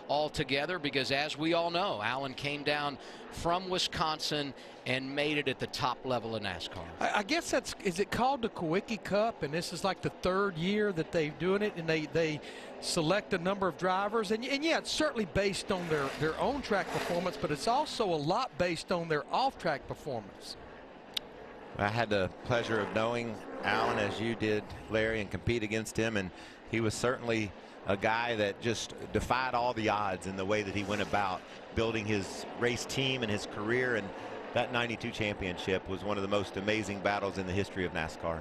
altogether, because as we all know, Alan came down from Wisconsin and made it at the top level of NASCAR. I guess is it called the Kawicki Cup, and this is like the third year that they're doing it, and they select a number of drivers, and yeah, it's certainly based on their own track performance, but it's also a lot based on their off-track performance. I had the pleasure of knowing Alan, as you did, Larry, and compete against him, and he was certainly a guy that just defied all the odds in the way that he went about building his race team and his career, and that 92 championship was one of the most amazing battles in the history of NASCAR.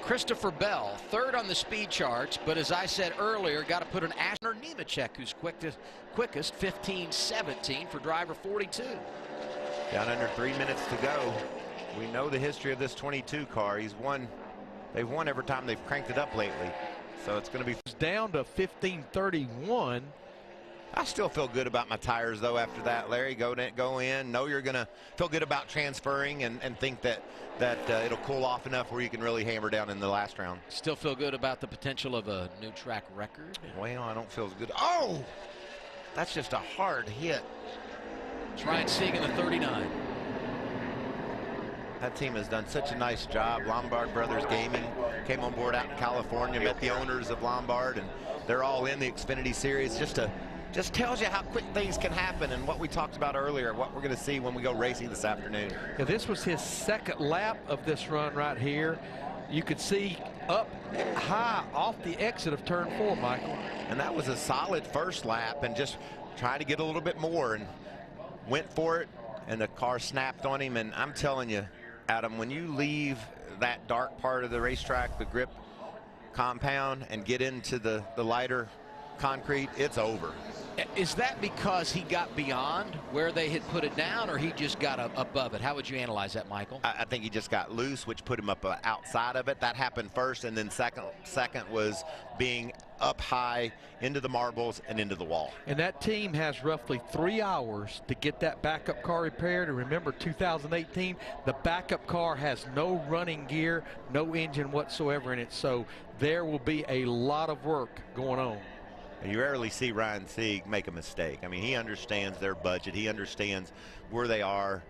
Christopher Bell, third on the speed charts, but as I said earlier, got to put an Asher Nemechek, who's quickest 15-17 for driver 42. Down under 3 minutes to go. We know the history of this 22 car. They've won every time they've cranked it up lately. So it's going to be down to 15:31. I still feel good about my tires, though, after that, Larry. Go in. Know you're going to feel good about transferring and think that it'll cool off enough where you can really hammer down in the last round. Still feel good about the potential of a new track record? Well, I don't feel as good. Oh! That's just a hard hit. Ryan Sieg in the 39. That team has done such a nice job. Lombard Brothers Gaming came on board out in California, met the owners of Lombard, and they're all in the Xfinity Series. Just tells you how quick things can happen, and what we talked about earlier, what we're going to see when we go racing this afternoon. Yeah, this was his second lap of this run right here. You could see up high off the exit of turn 4, Michael. And that was a solid first lap, and just trying to get a little bit more, and went for it, and the car snapped on him. And I'm telling you, Adam, when you leave that dark part of the racetrack, the grip compound, and get into the lighter concrete, it's over. Is that because he got beyond where they had put it down, or he just got above it? How would you analyze that, Michael? I think he just got loose, which put him up outside of it. That happened first, and then second was being up high into the marbles and into the wall. And that team has roughly 3 hours to get that backup car repaired. And remember, 2018, the backup car has no running gear, no engine whatsoever in it. So there will be a lot of work going on. You rarely see Ryan Sieg make a mistake. I mean, he understands their budget. He understands where they are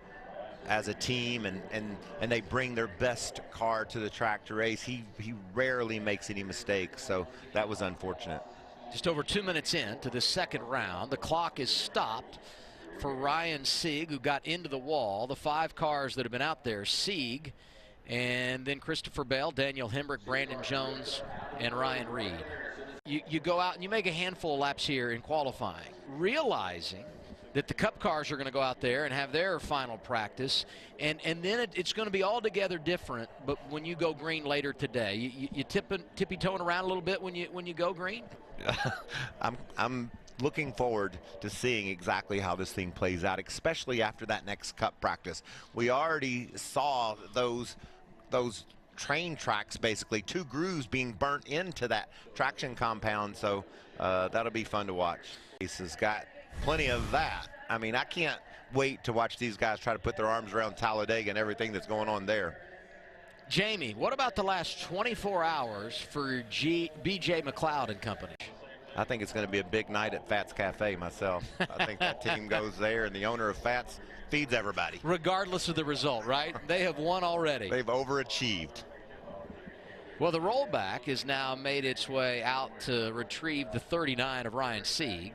as a team, and they bring their best car to the track to race. He rarely makes any mistakes, so that was unfortunate. Just over 2 minutes into the second round, the clock is stopped for Ryan Sieg, who got into the wall. The 5 cars that have been out there: Sieg, and then Christopher Bell, Daniel Hemrick, Brandon Jones, and Ryan Reed. You go out and you make a handful of laps here in qualifying, realizing that the Cup cars are going to go out there and have their final practice, and then it's going to be altogether different. But when you go green later today, you tippy-toeing around a little bit when you go green. I'm looking forward to seeing exactly how this thing plays out, especially after that next Cup practice. We already saw those train tracks, basically 2 grooves being burnt into that traction compound, so that'll be fun to watch. This has got plenty of that. I mean, I can't wait to watch these guys try to put their arms around Talladega and everything that's going on there. Jamie, what about the last 24 hours for BJ McLeod and company? I think it's going to be a big night at Fats Cafe myself. I think that team goes there, and the owner of Fats feeds everybody. Regardless of the result, right? They have won already. They've overachieved. Well, the rollback has now made its way out to retrieve the 39 of Ryan Sieg.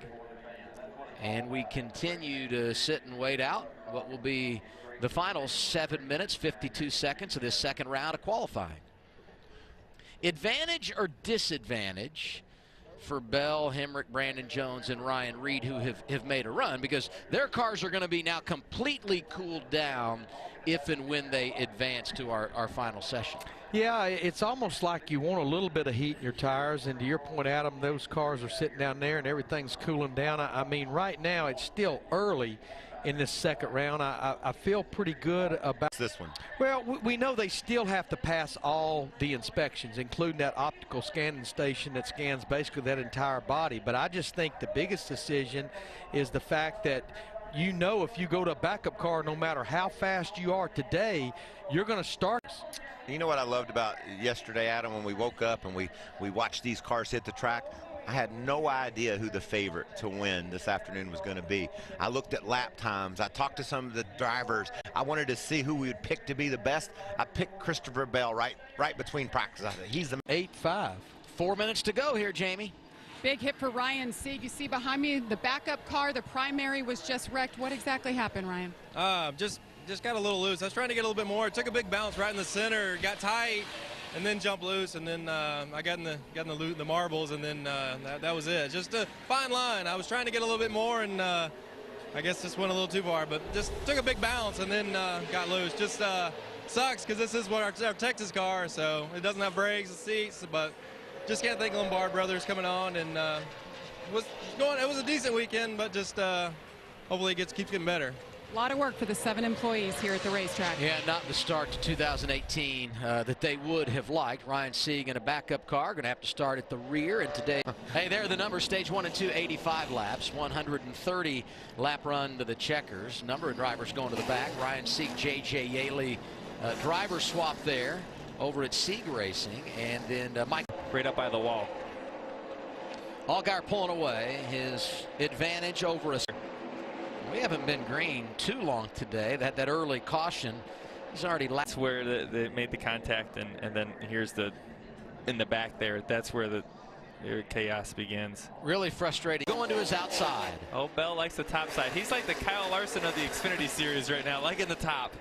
And we continue to sit and wait out what will be the final 7 minutes, 52 seconds of this second round of qualifying. Advantage or disadvantage for Bell, Hemrick, Brandon Jones, and Ryan Reed, who have made a run, because their cars are going to be now completely cooled down if and when they advance to our final session. Yeah, it's almost like you want a little bit of heat in your tires, and to your point, Adam, those cars are sitting down there and everything's cooling down. I mean, right now it's still early in this second round. I feel pretty good about this one. Well, we know they still have to pass all the inspections, including that optical scanning station that scans basically that entire body. But I just think the biggest decision is the fact that, you know, if you go to a backup car, no matter how fast you are today, you're going to start. You know what I loved about yesterday, Adam, when we woke up and we watched these cars hit the track? I had no idea who the favorite to win this afternoon was going to be. I looked at lap times. I talked to some of the drivers. I wanted to see who we would pick to be the best. I picked Christopher Bell right between practice. I said, he's the 8-5. 4 minutes to go here, Jamie. Big hit for Ryan Sieg. You see behind me the backup car, the primary was just wrecked. What exactly happened, Ryan? Just got a little loose. I was trying to get a little bit more. It took a big bounce right in the center, got tight, and then jumped loose, and then I got in the marbles, and then that was it. Just a fine line. I was trying to get a little bit more, and I guess just went a little too far, but just took a big bounce and then got loose. Just sucks because this is what our Texas car, so it doesn't have brakes and seats, but just can't thank Lombard brothers coming on, and it was a decent weekend, but just hopefully it keeps getting better. A lot of work for the 7 employees here at the racetrack. Yeah, not the start to 2018 that they would have liked. Ryan Sieg in a backup car, going to have to start at the rear. And today, hey, there are the numbers. Stage 1 and 2, 85 laps, 130 lap run to the checkers. Number of drivers going to the back. Ryan Sieg, J.J. Yaley, driver swap there over at Sieg Racing. And then Mike. Right up by the wall. Allgaier pulling away his advantage over us. We haven't been green too long today. That early caution, he's already lapped. That's where they made the contact, and then here's in the back there. That's where the chaos begins. Really frustrating. Going to his outside. Oh, Bell likes the top side. He's like the Kyle Larson of the Xfinity Series right now, like in the top.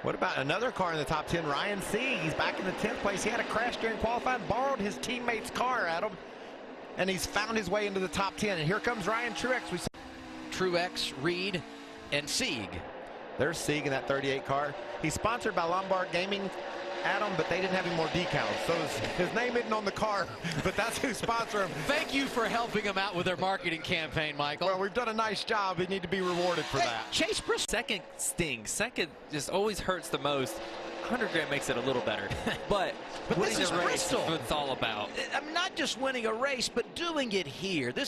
What about another car in the top 10? Ryan Sieg. He's back in the 10th place. He had a crash during qualifying, borrowed his teammate's car, Adam, and he's found his way into the top 10. And here comes Ryan Truex. Truex, Reed, and Sieg. There's Sieg in that 38 car. He's sponsored by Lombard Gaming, Adam, but they didn't have any more decals, so his name isn't on the car, but that's who sponsored him. Thank you for helping him out with their marketing campaign, Michael. Well, we've done a nice job. We need to be rewarded for that. Chase Bristol. Second stings. Second just always hurts the most. 100 grand makes it a little better, but this is a race Bristol. is what it's all about. I'm not just winning a race, but doing it here. This